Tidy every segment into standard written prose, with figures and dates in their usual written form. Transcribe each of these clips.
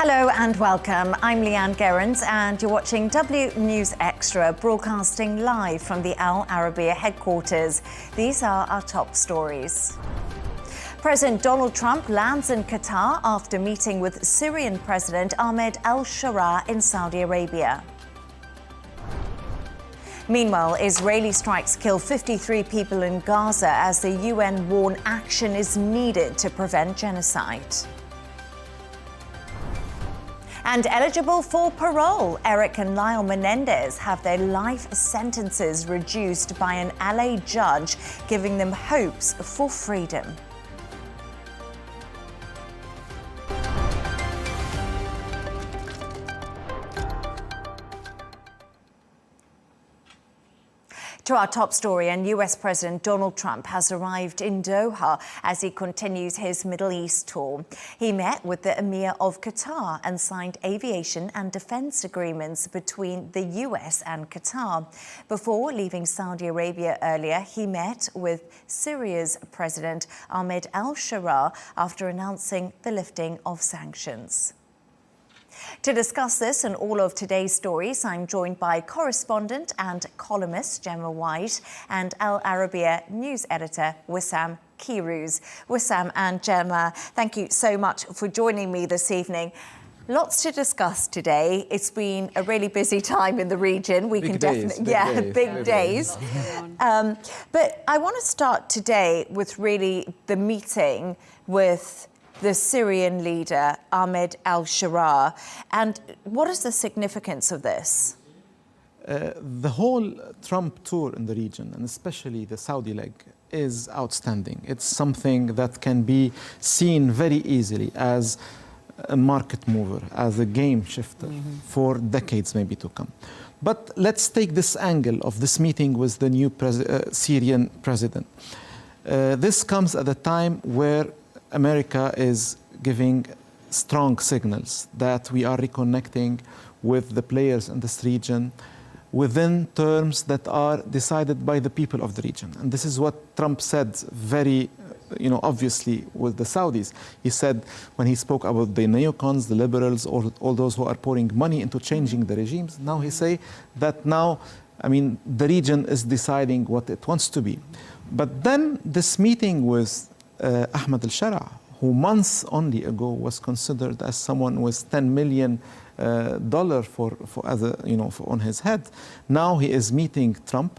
Hello and welcome. I'm Leigh-Ann Gerrans and you're watching W News Extra, broadcasting live from the Al Arabiya headquarters. These are our top stories. President Donald Trump lands in Qatar after meeting with Syrian President Ahmed al-Sharaa in Saudi Arabia. Meanwhile, Israeli strikes kill 53 people in Gaza as the UN warn action is needed to prevent genocide. And eligible for parole, Eric and Lyle Menendez have their life sentences reduced by an LA judge, giving them hopes for freedom. To our top story, and US President Donald Trump has arrived in Doha as he continues his Middle East tour. He met with the Emir of Qatar and signed aviation and defense agreements between the US and Qatar. Before leaving Saudi Arabia earlier, he met with Syria's President Ahmed al-Sharaa after announcing the lifting of sanctions. To discuss this and all of today's stories, I'm joined by Correspondent and Columnist Gemma and Al Arabiya News Editor Wissam Keyrouz. Wissam and Gemma, thank you so much for joining me this evening. Lots to discuss today. It's been a really busy time in the region. Big days. But I want to start today with really the meeting with the Syrian leader, Ahmed al-Sharaa. And what is the significance of this? The whole Trump tour in the region, and especially the Saudi leg, is outstanding. It's something that can be seen very easily as a market mover, as a game shifter for decades maybe to come. But let's take this angle of this meeting with the new Syrian president. This comes at a time where America is giving strong signals that we are reconnecting with the players in this region within terms that are decided by the people of the region. And this is what Trump said very, obviously with the Saudis. He said when he spoke about the neocons, the liberals, or all those who are pouring money into changing the regimes, now he say that the region is deciding what it wants to be. But then this meeting with Ahmed al-Sharaa, who months only ago was considered as someone with $10 million on his head. Now he is meeting Trump,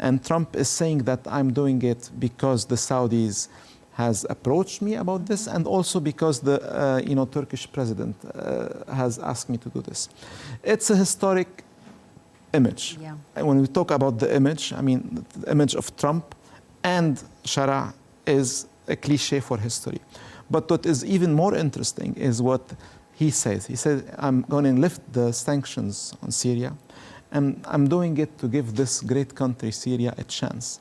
and Trump is saying that I'm doing it because the Saudis has approached me about this, and also because the Turkish president has asked me to do this. It's a historic image. Yeah. And when we talk about the image, the image of Trump and Sharaa is a cliche for history. But what is even more interesting is what he says. He says, I'm going to lift the sanctions on Syria, and I'm doing it to give this great country, Syria, a chance.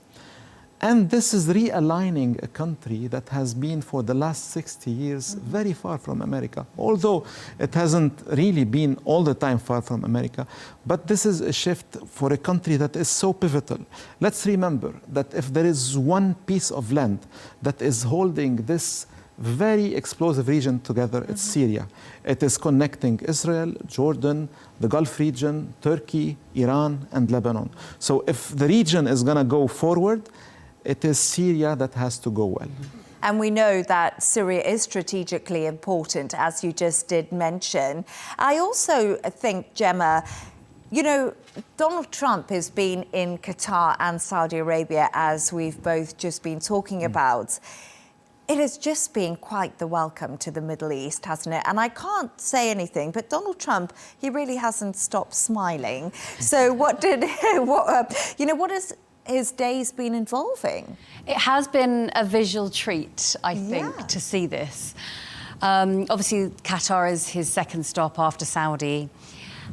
And this is realigning a country that has been for the last 60 years very far from America, although it hasn't really been all the time far from America. But this is a shift for a country that is so pivotal. Let's remember that if there is one piece of land that is holding this very explosive region together, it's Syria. It is connecting Israel, Jordan, the Gulf region, Turkey, Iran, and Lebanon. So if the region is going to go forward, it is Syria that has to go well. And we know that Syria is strategically important, as you just did mention. I also think, Gemma, Donald Trump has been in Qatar and Saudi Arabia, as we've both just been talking about. It has just been quite the welcome to the Middle East, hasn't it? And I can't say anything, but Donald Trump, he really hasn't stopped smiling. So what has his days been involving? It has been a visual treat, I think, to see this. Obviously, Qatar is his second stop after Saudi.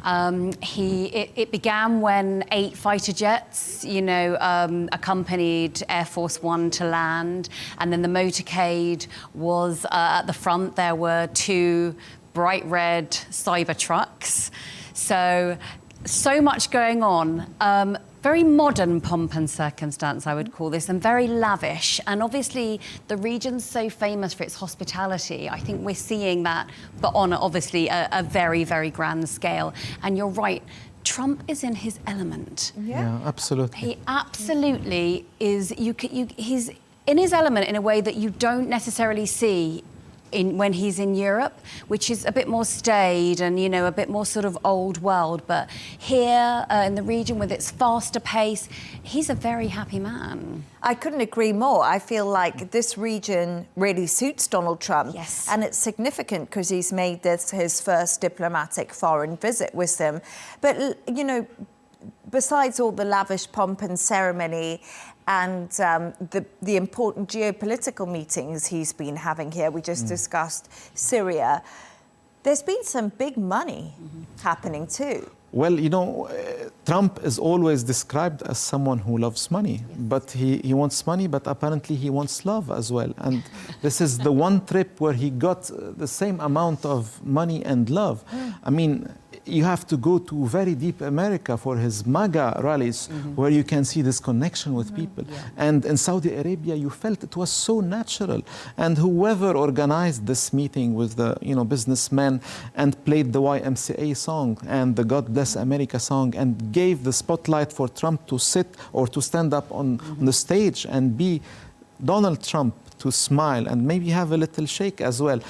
It began when 8 fighter jets, accompanied Air Force One to land, and then the motorcade was at the front. There were 2 bright red cyber trucks. So so much going on. Very modern pomp and circumstance, I would call this, and very lavish. And obviously, the region's so famous for its hospitality. I think we're seeing that, but on obviously a very, very grand scale. And you're right, Trump is in his element. Yeah, absolutely. He absolutely is. He's in his element in a way that you don't necessarily see when he's in Europe, which is a bit more staid and, you know, a bit more sort of old world. But here in the region with its faster pace, he's a very happy man. I couldn't agree more. I feel like this region really suits Donald Trump. Yes. And it's significant because he's made this his first diplomatic foreign visit with them. But, you know, besides all the lavish pomp and ceremony and the important geopolitical meetings he's been having here, we just discussed Syria, there's been some big money happening too. Well, you know, Trump is always described as someone who loves money, but he wants money, but apparently he wants love as well. And this is the one trip where he got the same amount of money and love. I mean, you have to go to very deep America for his MAGA rallies, where you can see this connection with people. And in Saudi Arabia, you felt it was so natural. And whoever organized this meeting with the businessmen and played the YMCA song and the God Bless America song and gave the spotlight for Trump to sit or to stand up on the stage and be Donald Trump, to smile and maybe have a little shake as well.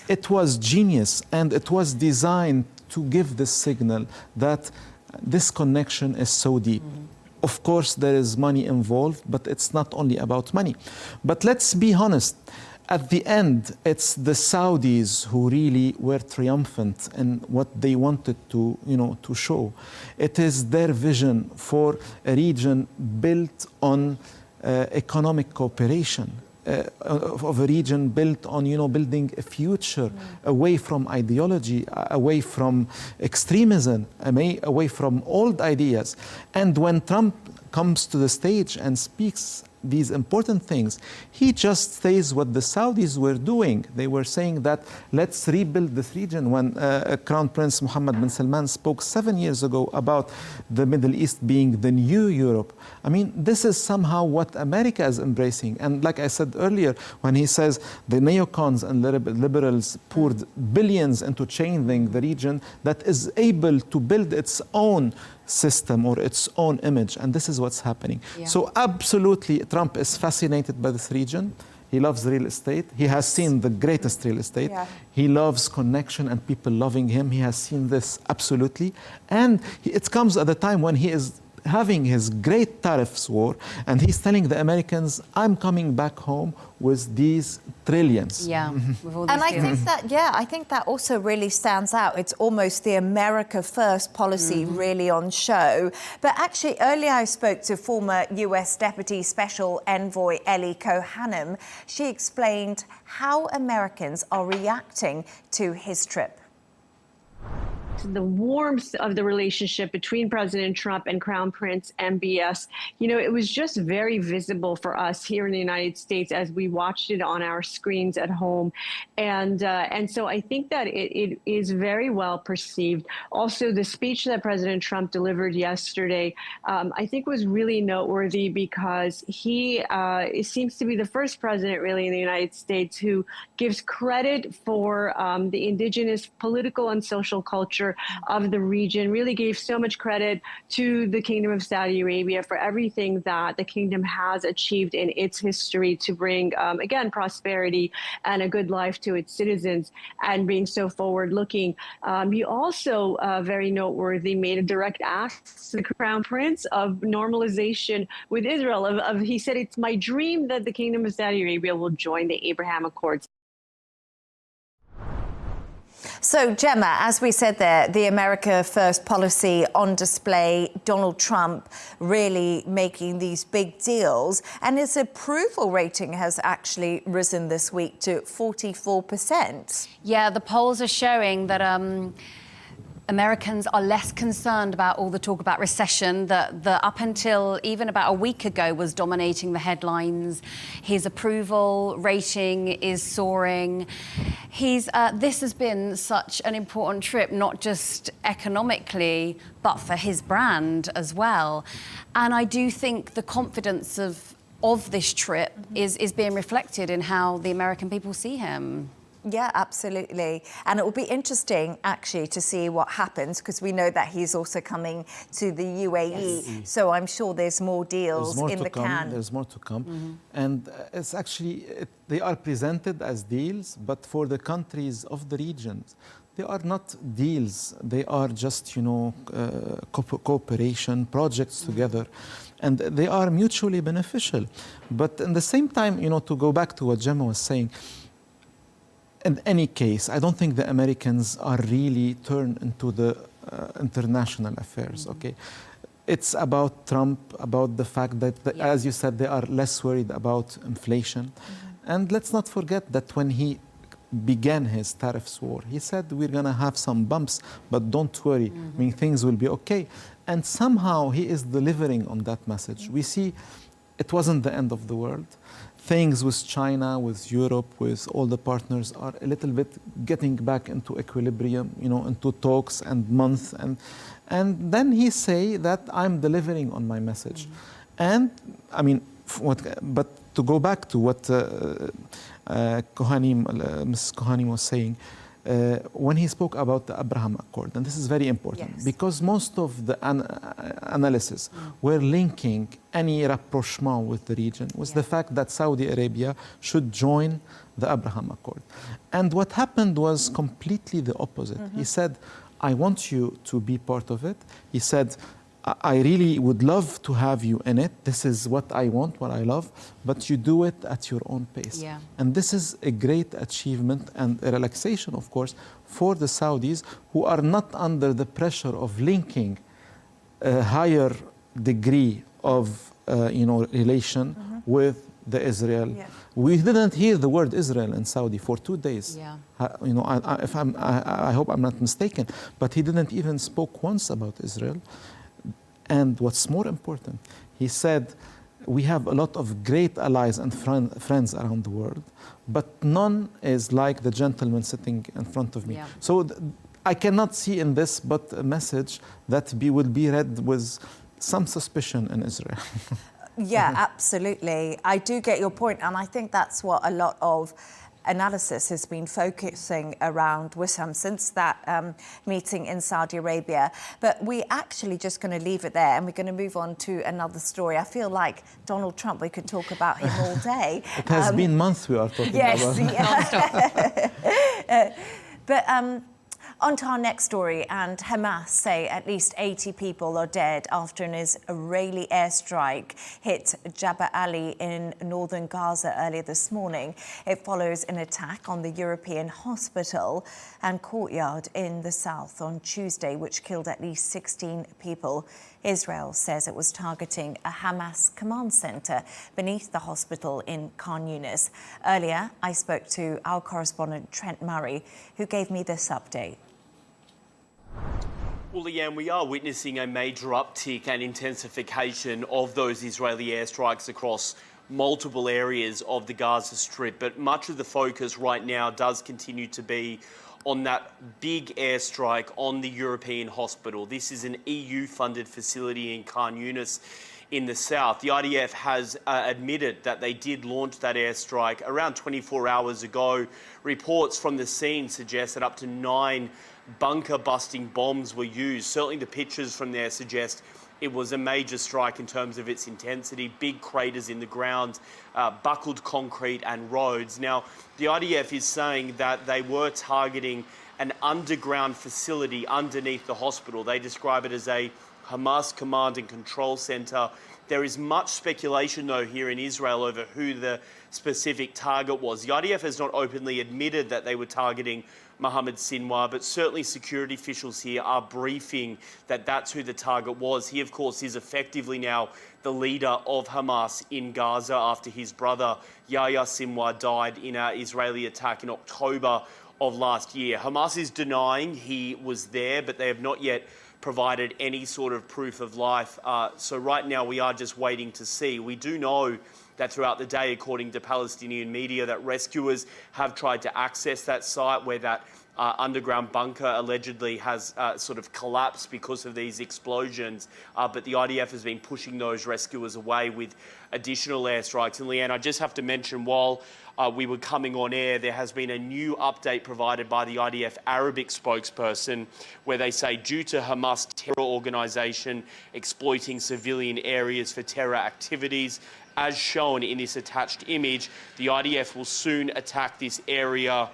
It was genius, and it was designed to give this signal that this connection is so deep. Of course, there is money involved, but it's not only about money. But let's be honest, at the end, it's the Saudis who really were triumphant in what they wanted to, to show. It is their vision for a region built on economic cooperation. Of a region built on, building a future away from ideology, away from extremism, away from old ideas. And when Trump comes to the stage and speaks these important things, he just says what the Saudis were doing. They were saying that let's rebuild this region. When Crown Prince Mohammed bin Salman spoke 7 years ago about the Middle East being the new Europe, I mean, this is somehow what America is embracing. And like I said earlier, when he says the neocons and liberals poured billions into changing the region that is able to build its own system or its own image, and this is what's happening. So absolutely, Trump is fascinated by this region. He loves real estate. He has seen the greatest real estate. He loves connection and people loving him. He has seen this absolutely. And it comes at a time when he is having his great tariffs war, and he's telling the Americans, I'm coming back home with these trillions. Yeah. And I think that also really stands out. It's almost the America First policy really on show. But actually, earlier I spoke to former US Deputy Special Envoy Ellie Cohannon. She explained how Americans are reacting to his trip. The warmth of the relationship between President Trump and Crown Prince MBS, it was just very visible for us here in the United States as we watched it on our screens at home. And so I think that it is very well perceived. Also, the speech that President Trump delivered yesterday, I think was really noteworthy because he seems to be the first president really in the United States who gives credit for the indigenous political and social culture of the region, really gave so much credit to the Kingdom of Saudi Arabia for everything that the kingdom has achieved in its history to bring, again, prosperity and a good life to its citizens, and being so forward-looking. He also, very noteworthy, made a direct ask to the Crown Prince of normalization with Israel. He said, it's my dream that the Kingdom of Saudi Arabia will join the Abraham Accords. So, Gemma, as we said there, the America First policy on display, Donald Trump really making these big deals, and his approval rating has actually risen this week to 44%. Yeah, the polls are showing that Americans are less concerned about all the talk about recession that up until even about a week ago was dominating the headlines. His approval rating is soaring. This has been such an important trip, not just economically, but for his brand as well. And I do think the confidence of this trip is being reflected in how the American people see him. Yeah, absolutely. And it will be interesting, actually, to see what happens, because we know that he's also coming to the UAE. Yes. So I'm sure there's more deals in the can. There's more to come. And it's actually, they are presented as deals, but for the countries of the regions, they are not deals. They are just, cooperation, projects together. And they are mutually beneficial. But at the same time, to go back to what Gemma was saying, in any case, I don't think the Americans are really turned into the international affairs, okay? It's about Trump, about the fact that, as you said, they are less worried about inflation. And let's not forget that when he began his tariffs war, he said, we're going to have some bumps, but don't worry, I mean, things will be okay. And somehow he is delivering on that message. We see it wasn't the end of the world. Things with China, with Europe, with all the partners are a little bit getting back into equilibrium, into talks and months. And then he say that I'm delivering on my message. And I mean, but to go back to what Mrs. Kohanim was saying, when he spoke about the Abraham Accord, and this is very important, because most of the analysis were linking any rapprochement with the region was the fact that Saudi Arabia should join the Abraham Accord. And what happened was completely the opposite. He said, I want you to be part of it. He said, I really would love to have you in it. This is what I want, what I love, but you do it at your own pace. Yeah. And this is a great achievement and a relaxation, of course, for the Saudis who are not under the pressure of linking a higher degree of, relation with the Israel. Yeah. We didn't hear the word Israel in Saudi for 2 days. Yeah. I hope I'm not mistaken, but he didn't even spoke once about Israel. And what's more important, he said, we have a lot of great allies and friends around the world, but none is like the gentleman sitting in front of me. Yeah. So I cannot see in this but a message that will be read with some suspicion in Israel. Yeah, absolutely. I do get your point, and I think that's what a lot of analysis has been focusing around, Wissam, since that meeting in Saudi Arabia. But we're actually just going to leave it there, and we're going to move on to another story. I feel like Donald Trump, we could talk about him all day. It has been months we are talking about. Yes, but on to our next story, and Hamas say at least 80 people are dead after an Israeli airstrike hit Jabal Ali in northern Gaza earlier this morning. It follows an attack on the European hospital and courtyard in the south on Tuesday, which killed at least 16 people. Israel says it was targeting a Hamas command center beneath the hospital in Khan Yunis. Earlier, I spoke to our correspondent, Trent Murray, who gave me this update. Well, Leigh-Ann, we are witnessing a major uptick and intensification of those Israeli airstrikes across multiple areas of the Gaza Strip, but much of the focus right now does continue to be on that big airstrike on the European hospital. This is an EU-funded facility in Khan Yunis in the south. The IDF has admitted that they did launch that airstrike around 24 hours ago. Reports from the scene suggest that up to 9 bunker-busting bombs were used. Certainly the pictures from there suggest it was a major strike in terms of its intensity, big craters in the ground, buckled concrete and roads. Now, the IDF is saying that they were targeting an underground facility underneath the hospital. They describe it as a Hamas command and control center. There is much speculation, though, here in Israel over who the specific target was. The IDF has not openly admitted that they were targeting Mohammed Sinwar, but certainly security officials here are briefing that that's who the target was. He, of course, is effectively now the leader of Hamas in Gaza after his brother Yahya Sinwar died in an Israeli attack in October of last year. Hamas is denying he was there, but they have not yet provided any sort of proof of life. So right now we are just waiting to see. We do know that throughout the day, according to Palestinian media, that rescuers have tried to access that site where that underground bunker allegedly has sort of collapsed because of these explosions. But the IDF has been pushing those rescuers away with additional airstrikes. And Leigh-Ann, I just have to mention, while we were coming on air, there has been a new update provided by the IDF Arabic spokesperson where they say due to Hamas terror organisation exploiting civilian areas for terror activities, as shown in this attached image, the IDF will soon attack this area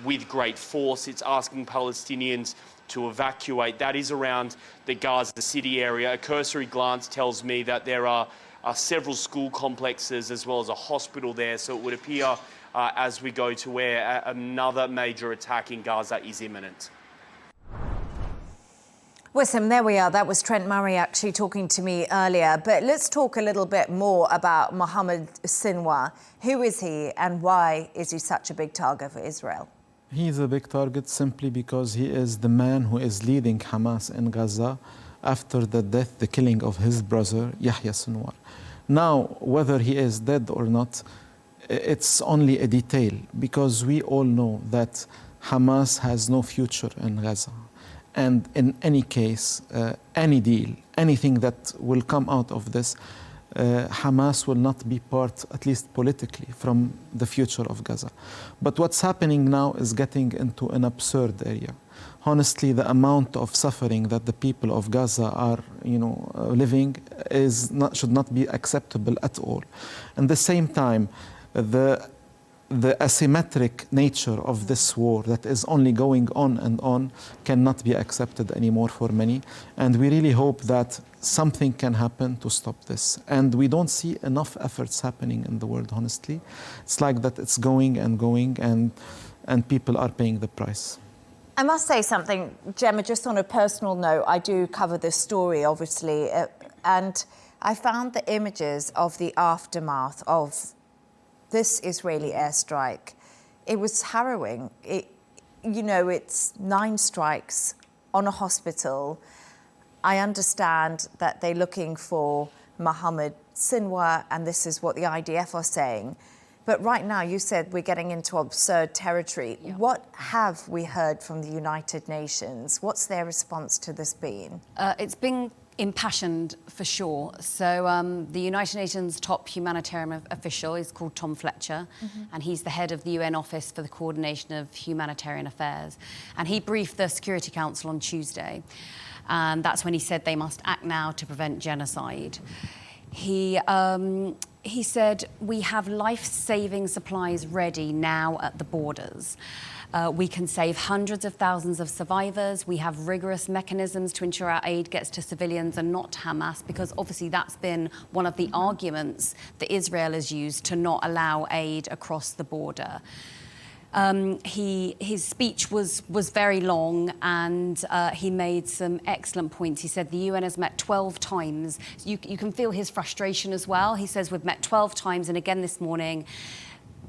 with great force. It's asking Palestinians to evacuate. That is around the Gaza City area. A cursory glance tells me that there are several school complexes as well as a hospital there. So it would appear as we go to air, another major attack in Gaza is imminent. Wissam, there we are. That was Trent Murray actually talking to me earlier. But let's talk a little bit more about Mohammed Sinwar. Who is he and why is he such a big target for Israel? He is a big target simply because he is the man who is leading Hamas in Gaza after the killing of his brother, Yahya Sinwar. Now, whether he is dead or not, it's only a detail because we all know that Hamas has no future in Gaza. And in any case, any deal, anything that will come out of this, Hamas will not be part, at least politically, from the future of Gaza. But what's happening now is getting into an absurd area. Honestly, the amount of suffering that the people of Gaza are, living should not be acceptable at all. At the same time, the asymmetric nature of this war that is only going on and on cannot be accepted anymore for many. And we really hope that something can happen to stop this. And we don't see enough efforts happening in the world, honestly. It's like that it's going and going, and people are paying the price. I must say something, Gemma, just on a personal note. I do cover this story, obviously, and I found the images of the aftermath of this Israeli airstrike. It was harrowing. It's 9 strikes on a hospital. I understand that they're looking for Mohammed Sinwar, and this is what the IDF are saying. But right now, you said we're getting into absurd territory. Yeah. What have we heard from the United Nations? What's their response to this been? It's been impassioned for sure. So the United Nations top humanitarian official is called Tom Fletcher, and he's the head of the UN Office for the Coordination of Humanitarian Affairs. And he briefed the Security Council on Tuesday, and that's when he said they must act now to prevent genocide. He said, we have life-saving supplies ready now at the borders. We can save hundreds of thousands of survivors. We have rigorous mechanisms to ensure our aid gets to civilians and not Hamas, because obviously that's been one of the arguments that Israel has used to not allow aid across the border. His speech was very long, and he made some excellent points. He said the UN has met 12 times. You can feel his frustration as well. He says we've met 12 times and again this morning,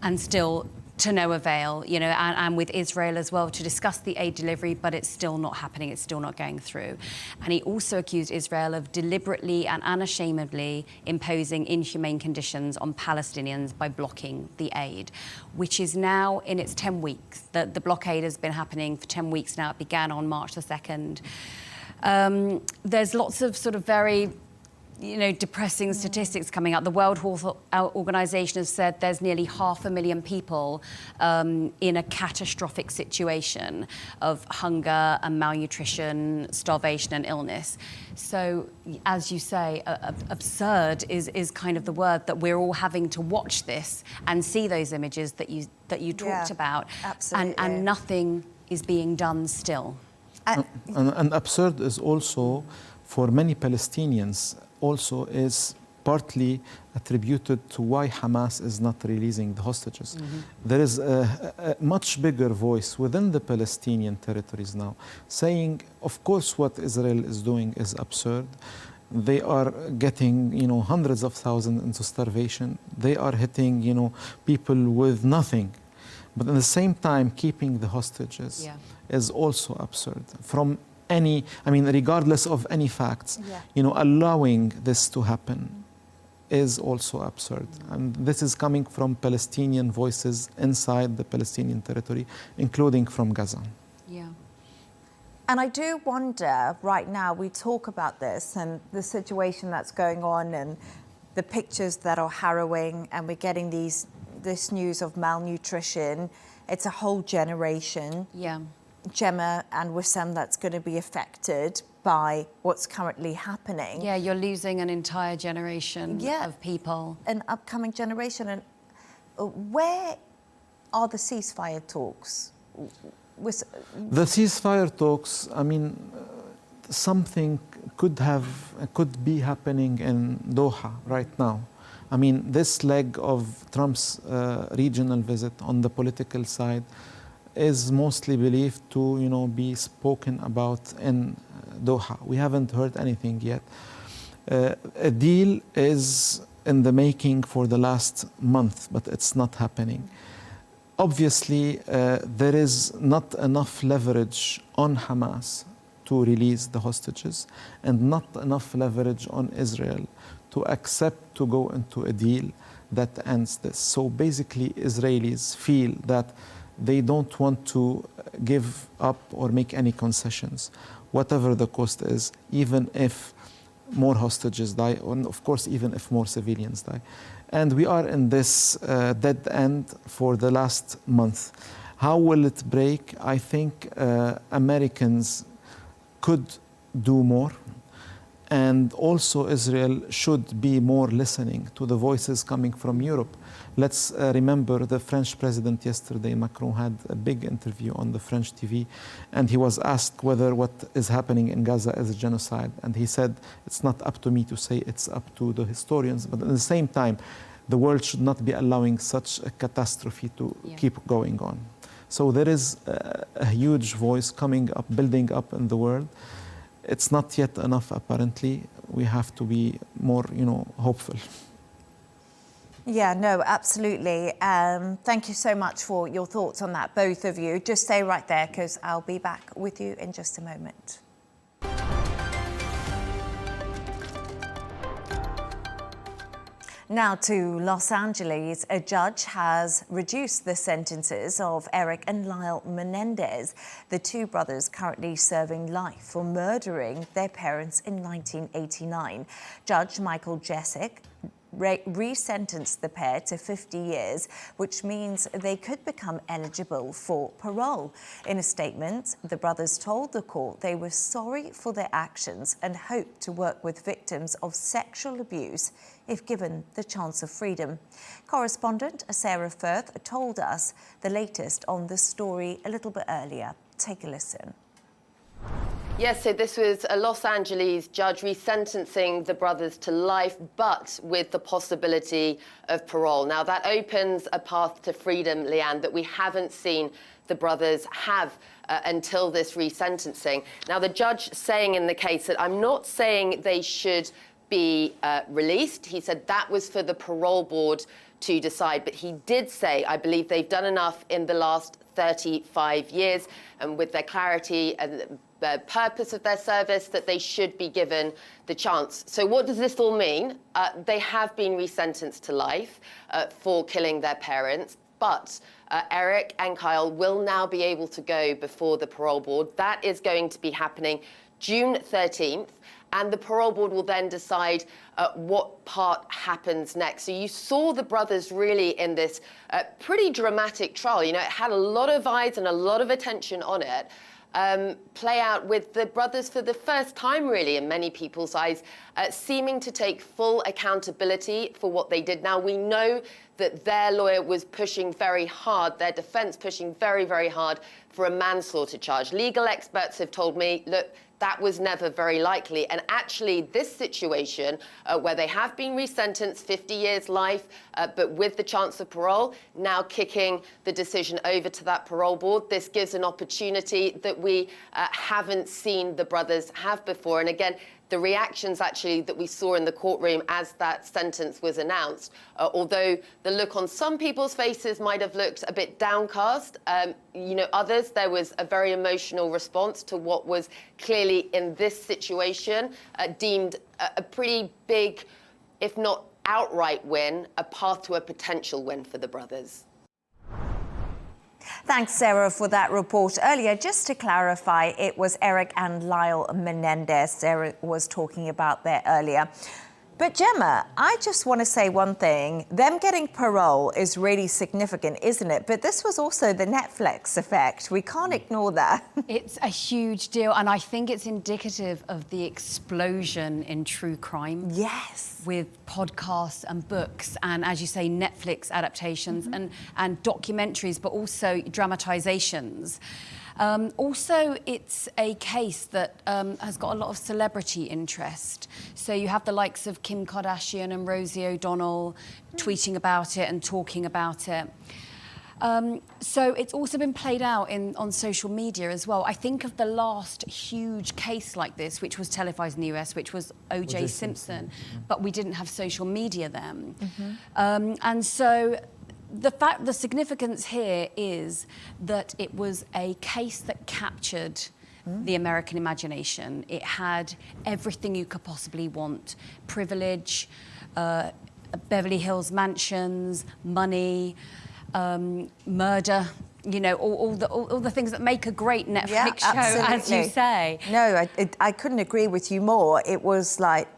and still to no avail, and with Israel as well to discuss the aid delivery, but it's still not happening, it's still not going through. And he also accused Israel of deliberately and unashamedly imposing inhumane conditions on Palestinians by blocking the aid, which is now in its 10 weeks. The blockade has been happening for 10 weeks now. It began on March the 2nd. There's lots of sort of very depressing statistics coming out. The World Health Organization has said there's nearly 500,000 people in a catastrophic situation of hunger and malnutrition, starvation and illness. So, as you say, absurd is kind of the word, that we're all having to watch this and see those images that you talked about. Absolutely. And nothing is being done still. And absurd is also, for many Palestinians, also is partly attributed to why Hamas is not releasing the hostages. There is a much bigger voice within the Palestinian territories now saying, of course, what Israel is doing is absurd. They are getting, hundreds of thousands into starvation. They are hitting, people with nothing. But at the same time, keeping the hostages is also absurd. From any, I mean, regardless of any facts, you know, allowing this to happen is also absurd. And this is coming from Palestinian voices inside the Palestinian territory, including from Gaza. Yeah. And I do wonder, right now, we talk about this and the situation that's going on and the pictures that are harrowing, and we're getting this news of malnutrition. It's a whole generation, Gemma and Wissam, that's going to be affected by what's currently happening. Yeah, you're losing an entire generation of people. An upcoming generation. And where are the ceasefire talks? The ceasefire talks, I mean, something could be happening in Doha right now. I mean, this leg of Trump's regional visit on the political side is mostly believed to, you know, be spoken about in Doha. We haven't heard anything yet. A deal is in the making for the last month, but it's not happening. Obviously, there is not enough leverage on Hamas to release the hostages and not enough leverage on Israel to accept to go into a deal that ends this. So basically, Israelis feel that they don't want to give up or make any concessions, whatever the cost is, even if more hostages die, and of course, even if more civilians die. And we are in this dead end for the last month. How will it break? I think Americans could do more. And also Israel should be more listening to the voices coming from Europe. Let's remember the French president yesterday, Macron, had a big interview on the French TV, and he was asked whether what is happening in Gaza is a genocide. And he said, it's not up to me to say, it's up to the historians. But at the same time, the world should not be allowing such a catastrophe to keep going on. So there is a huge voice coming up, building up in the world. It's not yet enough, apparently. We have to be more, you know, hopeful. Yeah, no, absolutely. Thank you so much for your thoughts on that, both of you. Just stay right there, because I'll be back with you in just a moment. Now to Los Angeles, a judge has reduced the sentences of Eric and Lyle Menendez, the two brothers currently serving life for murdering their parents in 1989. Judge Michael Jessic resentenced the pair to 50 years, which means they could become eligible for parole. In a statement, the brothers told the court they were sorry for their actions and hoped to work with victims of sexual abuse if given the chance of freedom. Correspondent Sarah Firth told us the latest on this story a little bit earlier. Take a listen. Yes, so this was a Los Angeles judge resentencing the brothers to life, but with the possibility of parole. Now, that opens a path to freedom, Leigh-Ann, that we haven't seen the brothers have until this resentencing. Now, the judge saying in the case that I'm not saying they should be released. He said that was for the parole board to decide, but he did say, I believe they've done enough in the last 35 years, and with their clarity and the purpose of their service, that they should be given the chance. So what does this all mean? They have been resentenced to life for killing their parents, but Eric and Kyle will now be able to go before the parole board. That is going to be happening June 13th. And the parole board will then decide what part happens next. So you saw the brothers really in this pretty dramatic trial. You know, it had a lot of eyes and a lot of attention on it. Play out with the brothers for the first time, really, in many people's eyes, seeming to take full accountability for what they did. Now, we know that their lawyer was pushing very hard, their defense pushing very, very hard for a manslaughter charge. Legal experts have told me, look, that was never very likely. And actually, this situation, where they have been resentenced 50 years life, but with the chance of parole, now kicking the decision over to that parole board, this gives an opportunity that we haven't seen the brothers have before. And again, the reactions actually that we saw in the courtroom as that sentence was announced, although the look on some people's faces might have looked a bit downcast, others, there was a very emotional response to what was clearly in this situation deemed a pretty big, if not outright win, a path to a potential win for the brothers. Thanks, Sarah, for that report earlier. Just to clarify, it was Eric and Lyle Menendez Sarah was talking about there earlier. But Gemma, I just want to say one thing. Them getting parole is really significant, isn't it? But this was also the Netflix effect. We can't ignore that. It's a huge deal, and I think it's indicative of the explosion in true crime. Yes. With podcasts and books, and as you say, Netflix adaptations and documentaries, but also dramatizations. Also, it's a case that has got a lot of celebrity interest. So you have the likes of Kim Kardashian and Rosie O'Donnell tweeting about it and talking about it. So it's also been played out on social media as well. I think of the last huge case like this, which was televised in the US, which was O.J. Simpson, but we didn't have social media then. And so the significance here is that it was a case that captured the American imagination. It had everything you could possibly want: privilege, Beverly Hills mansions, money, murder. All the things that make a great Netflix show, as you say. No, I couldn't agree with you more. It was like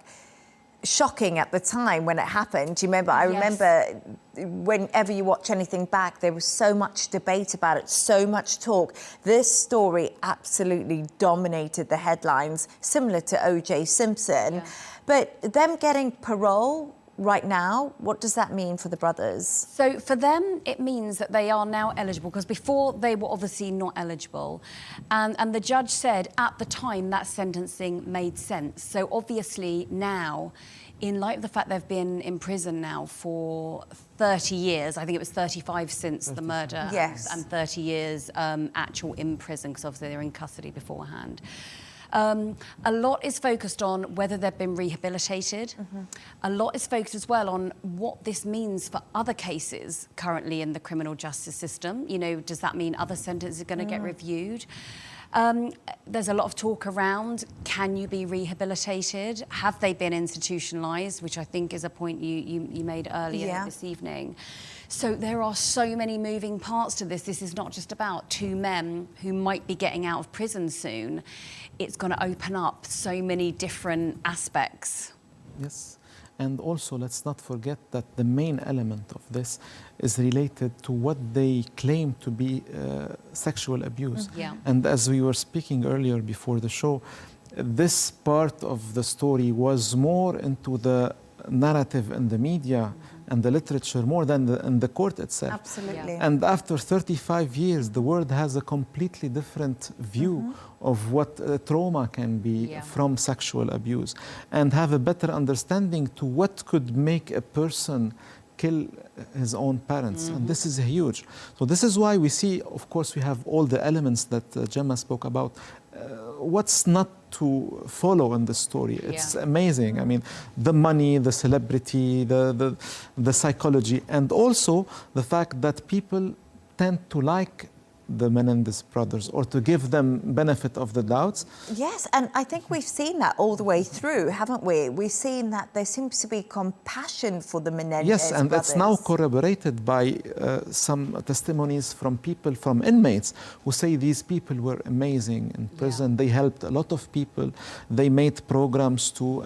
shocking at the time when it happened. Do you remember? I remember whenever you watch anything back, there was so much debate about it, so much talk. This story absolutely dominated the headlines, similar to O.J. Simpson. Yeah. But them getting parole right now, what does that mean for the brothers? So for them, it means that they are now eligible, because before they were obviously not eligible. And the judge said at the time that sentencing made sense. So obviously now, in light of the fact they've been in prison now for 30 years, I think it was 35 since the murder, and 30 years actual in prison, because obviously they were in custody beforehand. A lot is focused on whether they've been rehabilitated. A lot is focused as well on what this means for other cases currently in the criminal justice system. Does that mean other sentences are going to get reviewed? There's a lot of talk around, can you be rehabilitated? Have they been institutionalised? Which I think is a point you made earlier this evening. So there are so many moving parts to this. This is not just about two men who might be getting out of prison soon. It's going to open up so many different aspects. Yes. And also, let's not forget that the main element of this is related to what they claim to be sexual abuse. And as we were speaking earlier before the show, this part of the story was more into the narrative in the media and the literature more than in the court itself. Absolutely. And after 35 years, the world has a completely different view of what trauma can be from sexual abuse, and have a better understanding to what could make a person kill his own parents. And this is huge. So this is why we see, of course, we have all the elements that Gemma spoke about. What's not to follow in the story? It's amazing. I mean, the money, the celebrity, the psychology, and also the fact that people tend to like the Menendez brothers, or to give them benefit of the doubts. Yes, and I think we've seen that all the way through, haven't we? We've seen that there seems to be compassion for the Menendez Yes, and brothers. it's now corroborated by some testimonies from people, from inmates, who say these people were amazing in prison. They helped a lot of people. They made programs to,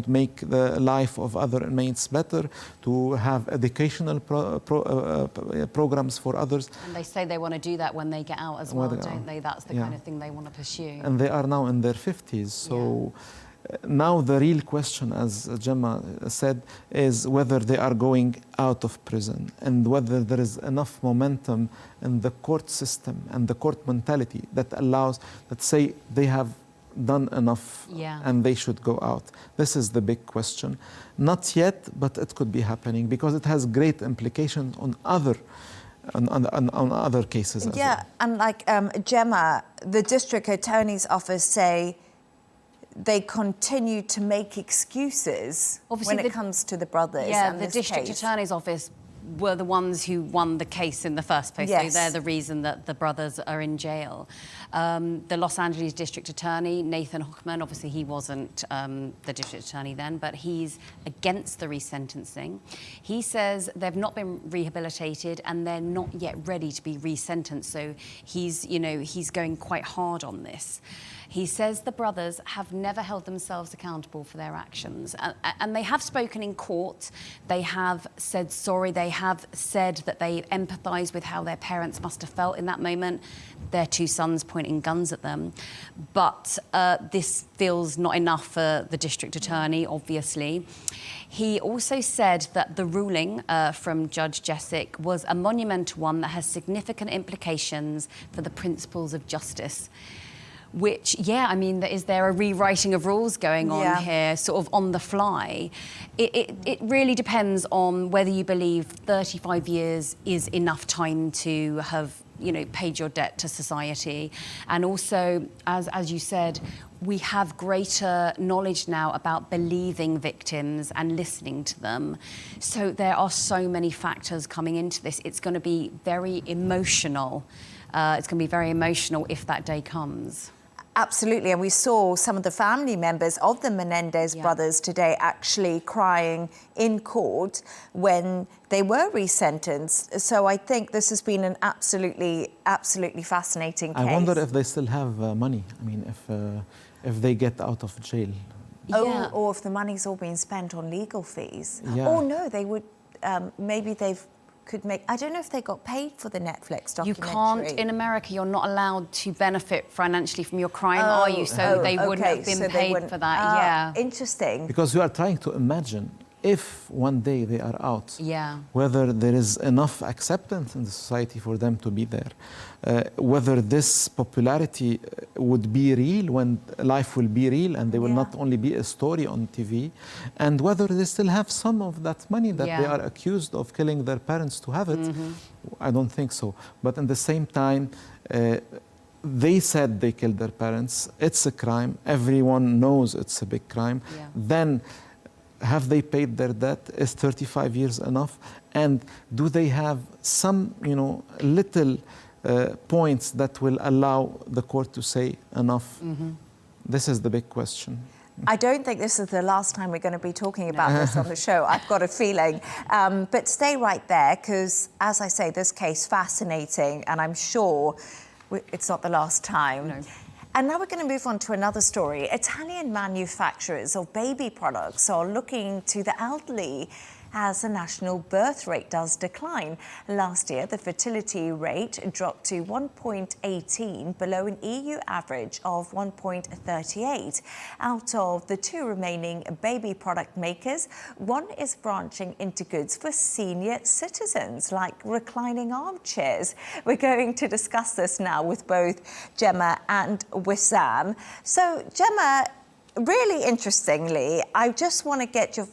make the life of other inmates better, to have educational programs for others. And they say they want to do that when they get out as well, don't they? That's the kind of thing they want to pursue. And they are now in their 50s. So now the real question, as Gemma said, is whether they are going out of prison, and whether there is enough momentum in the court system and the court mentality that allows, that say they have done enough and they should go out. This is the big question. Not yet, but it could be happening, because it has great implications on other cases as well. And like Gemma, the district attorney's office say they continue to make excuses Obviously when it comes to the brothers. Yeah, and the this district case. attorney's office were the ones who won the case in the first place. Yes. So they're the reason that the brothers are in jail. The Los Angeles district attorney, Nathan Hochman, obviously he wasn't the district attorney then, but he's against the resentencing. He says they've not been rehabilitated and they're not yet ready to be resentenced. So he's going quite hard on this. He says the brothers have never held themselves accountable for their actions. And they have spoken in court. They have said sorry. They have said that they empathise with how their parents must have felt in that moment, their two sons pointing guns at them. But this feels not enough for the district attorney, obviously. He also said that the ruling from Judge Jessic was a monumental one that has significant implications for the principles of justice. Which, yeah, I mean, is there a rewriting of rules going on here, sort of on the fly? It really depends on whether you believe 35 years is enough time to have, paid your debt to society. And also, as you said, we have greater knowledge now about believing victims and listening to them. So there are so many factors coming into this. It's going to be very emotional. It's going to be very emotional if that day comes. Absolutely, and we saw some of the family members of the Menendez brothers today actually crying in court when they were resentenced. So I think this has been an absolutely fascinating case. I wonder if they still have money. I mean, if they get out of jail. Oh, or if the money's all been spent on legal fees. Yeah. Or no, they would, maybe could make, I don't know if they got paid for the Netflix documentary. You can't, in America, you're not allowed to benefit financially from your crime, are you? So they wouldn't have been paid for that, Interesting. Because we are trying to imagine if one day they are out, whether there is enough acceptance in the society for them to be there, whether this popularity would be real when life will be real and they will not only be a story on TV, and whether they still have some of that money that they are accused of killing their parents to have it. I don't think so. But at the same time, they said they killed their parents. It's a crime. Everyone knows it's a big crime. Then have they paid their debt? Is 35 years enough? And do they have some, little points that will allow the court to say enough? This is the big question. I don't think this is the last time we're going to be talking about this on the show. I've got a feeling. But stay right there, because, as I say, this case fascinating, and I'm sure it's not the last time. No. And now we're going to move on to another story. Italian manufacturers of baby products are looking to the elderly as the national birth rate does decline. Last year, the fertility rate dropped to 1.18, below an EU average of 1.38. Out of the two remaining baby product makers, one is branching into goods for senior citizens, like reclining armchairs. We're going to discuss this now with both Gemma and Wissam. So, Gemma, really interestingly, I just want to get your...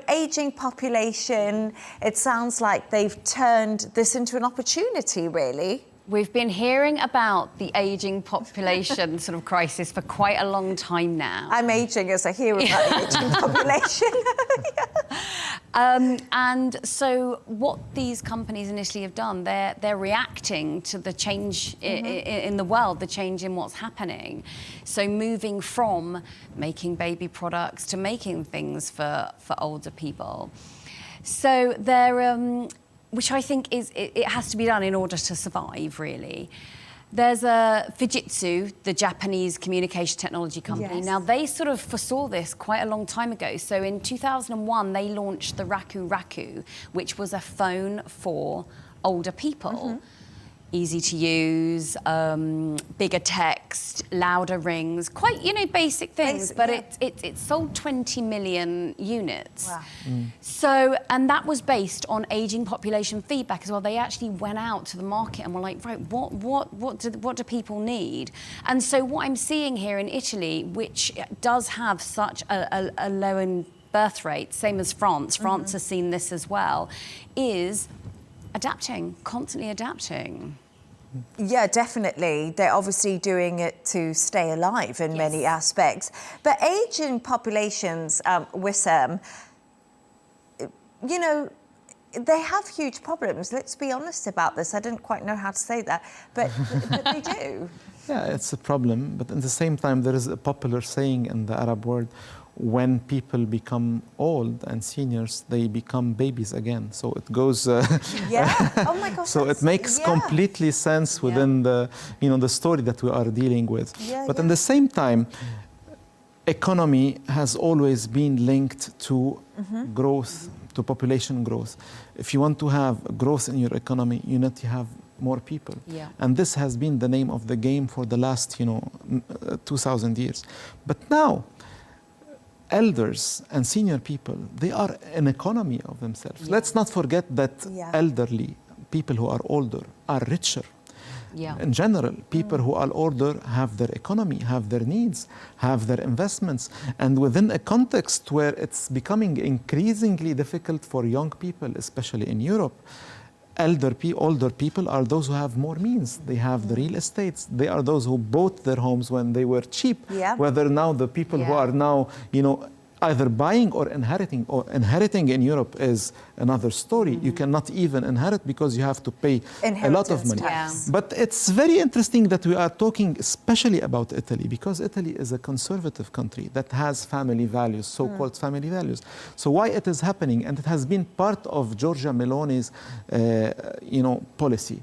aging population, it sounds like they've turned this into an opportunity, really. We've been hearing about the ageing population sort of crisis for quite a long time now. I'm ageing as I hear about the ageing population. And so what these companies initially have done, they're reacting to the change in the world, the change in what's happening. So moving from making baby products to making things for older people. So they're... which I think it has to be done in order to survive, really. There's Fujitsu, the Japanese communication technology company. Yes. Now, they sort of foresaw this quite a long time ago. So in 2001, they launched the Raku Raku, which was a phone for older people. Easy to use, bigger text, louder rings, quite, basic things, but it sold 20 million units. Wow. So, and that was based on aging population feedback as well. They actually went out to the market and were like, right, what do people need? And so what I'm seeing here in Italy, which does have such a low in birth rate, same as France, France has seen this as well, is adapting, constantly adapting. Yeah, definitely. They're obviously doing it to stay alive in many aspects. But aging populations, Wissam, you know, they have huge problems. Let's be honest about this. I didn't quite know how to say that, but they do. Yeah, it's a problem, but at the same time, there is a popular saying in the Arab world, when people become old and seniors, they become babies again. So it goes... Yeah, oh my gosh. So it makes completely sense within the, you know, the story that we are dealing with. But at the same time, economy has always been linked to growth, to population growth. If you want to have growth in your economy, you need to have more people. And this has been the name of the game for the last, 2,000 years. But now, elders and senior people, they are an economy of themselves. Let's not forget that elderly people who are older are richer. In general, people who are older have their economy, have their needs, have their investments. And within a context where it's becoming increasingly difficult for young people, especially in Europe, older people are those who have more means. They have the real estates. They are those who bought their homes when they were cheap. Whether now the people who are now, either buying or inheriting in Europe is another story. You cannot even inherit because you have to pay a lot of money. But it's very interesting that we are talking especially about Italy, because Italy is a conservative country that has family values, so-called family values. So why it is happening, and it has been part of Giorgia Meloni's policy.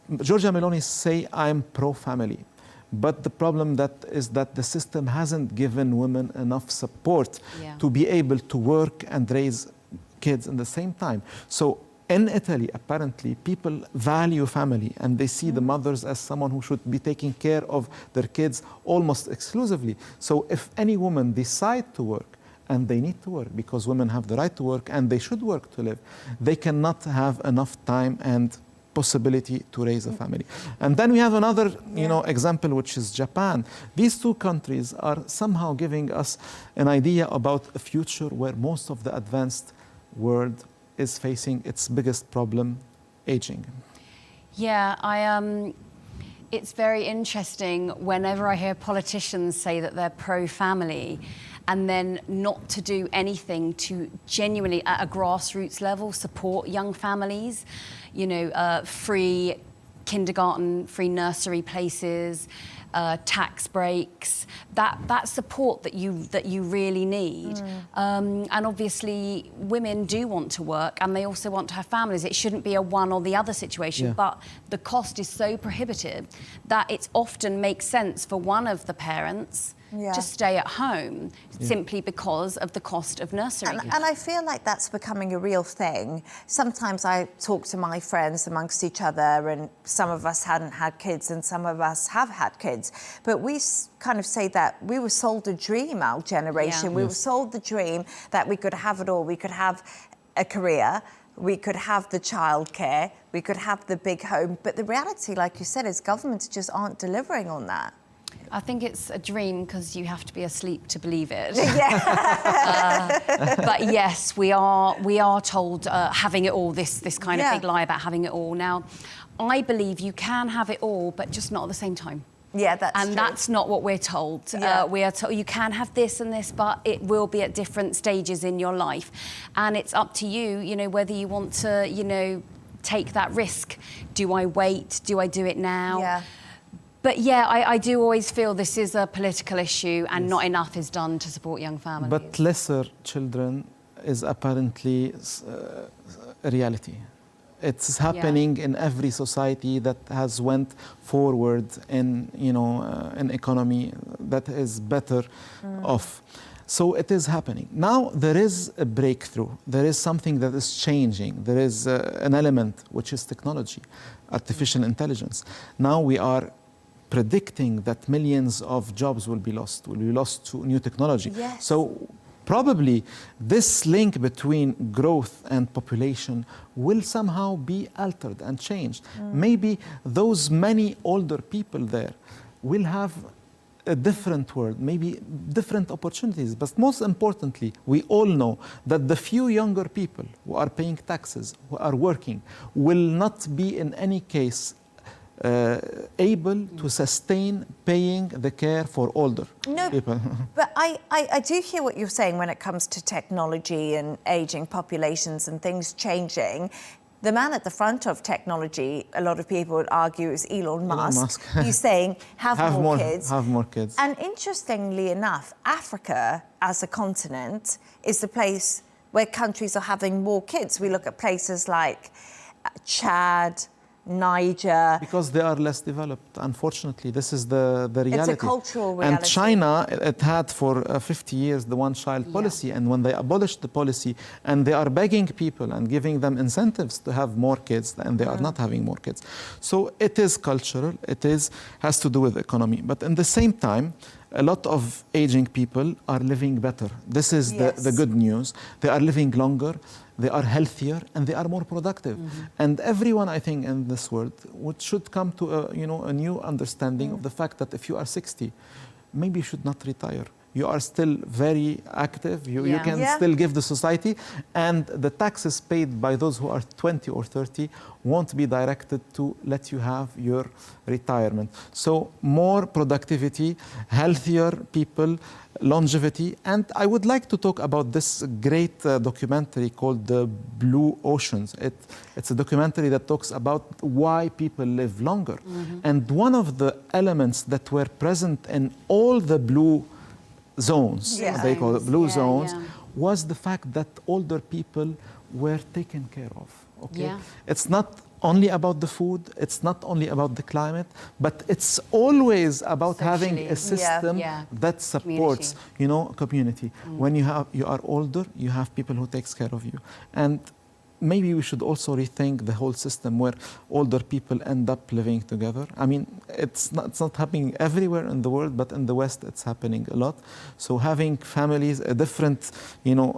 Giorgia Meloni say, I'm pro-family. But the problem is that the system hasn't given women enough support to be able to work and raise kids at the same time. So in Italy, apparently, people value family, and they see the mothers as someone who should be taking care of their kids almost exclusively. So if any woman decide to work, and they need to work because women have the right to work and they should work to live, they cannot have enough time and possibility to raise a family. And then we have another example, which is Japan. These two countries are somehow giving us an idea about a future where most of the advanced world is facing its biggest problem, aging. It's very interesting whenever I hear politicians say that they're pro-family and then not to do anything to genuinely, at a grassroots level, support young families. Free kindergarten, free nursery places, tax breaks, that support that you really need. And obviously women do want to work and they also want to have families. It shouldn't be a one or the other situation, but the cost is so prohibitive that it often makes sense for one of the parents to stay at home simply because of the cost of nursery. And I feel like that's becoming a real thing. Sometimes I talk to my friends amongst each other, and some of us hadn't had kids and some of us have had kids. But we kind of say that we were sold a dream, our generation. We were sold the dream that we could have it all. We could have a career, we could have the childcare, we could have the big home. But the reality, like you said, is governments just aren't delivering on that. I think it's a dream because you have to be asleep to believe it. But yes, we are told having it all, this kind of big lie about having it all. Now, I believe you can have it all, but just not at the same time. And that's not what we're told. We are told you can have this and this, but it will be at different stages in your life. And it's up to you, whether you want to, take that risk. Do I wait? Do I do it now? But I do always feel this is a political issue and not enough is done to support young families. But lesser children is apparently a reality. It's happening in every society that has went forward in, an economy that is better off. So it is happening. Now there is a breakthrough. There is something that is changing. There is an element which is technology, artificial intelligence. Now we are predicting that millions of jobs will be lost to new technology. So probably this link between growth and population will somehow be altered and changed. Maybe those many older people there will have a different world, maybe different opportunities. But most importantly, we all know that the few younger people who are paying taxes, who are working, will not be in any case able to sustain paying the care for older people. But I do hear what you're saying when it comes to technology and aging populations and things changing. The man at the front of technology, a lot of people would argue, is Elon Musk. He's saying, have more kids. Have more kids. And interestingly enough, Africa as a continent is the place where countries are having more kids. We look at places like Chad, Niger. Because they are less developed, unfortunately. This is the reality. It's a cultural reality. And China, it had for 50 years the one-child policy. And when they abolished the policy, and they are begging people and giving them incentives to have more kids, and they are not having more kids. So it is cultural. It has to do with economy. But in the same time, a lot of aging people are living better. This is the good news. They are living longer, they are healthier, and they are more productive. And everyone, I think, in this world should come to a new understanding of the fact that if you are 60, maybe you should not retire. You are still very active. You can still give the society, and the taxes paid by those who are 20 or 30 won't be directed to let you have your retirement. So more productivity, healthier people, longevity. And I would like to talk about this great documentary called The Blue Oceans. It's a documentary that talks about why people live longer. And one of the elements that were present in all the blue zones, they call it blue zones, was the fact that older people were taken care of. Okay, it's not only about the food, it's not only about the climate, but it's always about having a system that supports, community. When you are older, you have people who takes care of you. And maybe we should also rethink the whole system where older people end up living together. I mean, it's not happening everywhere in the world, but in the West, it's happening a lot. So having families, a different,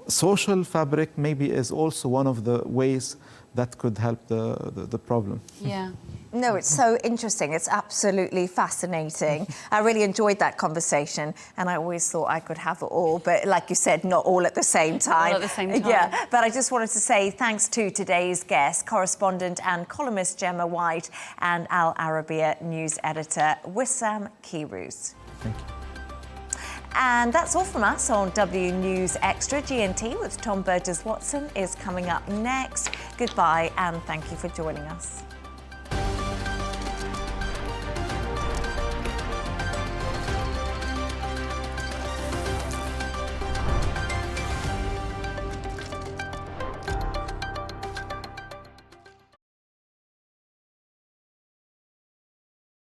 social fabric maybe is also one of the ways that could help the problem. Yeah. No, it's so interesting. It's absolutely fascinating. I really enjoyed that conversation, and I always thought I could have it all, but like you said, not all at the same time. All at the same time. Yeah, but I just wanted to say thanks to today's guests, correspondent and columnist Gemma White and Al Arabiya news editor Wissam Keyrouz. Thank you. And that's all from us on W News Extra. G&T with Tom Burgess-Watson is coming up next. Goodbye, and thank you for joining us.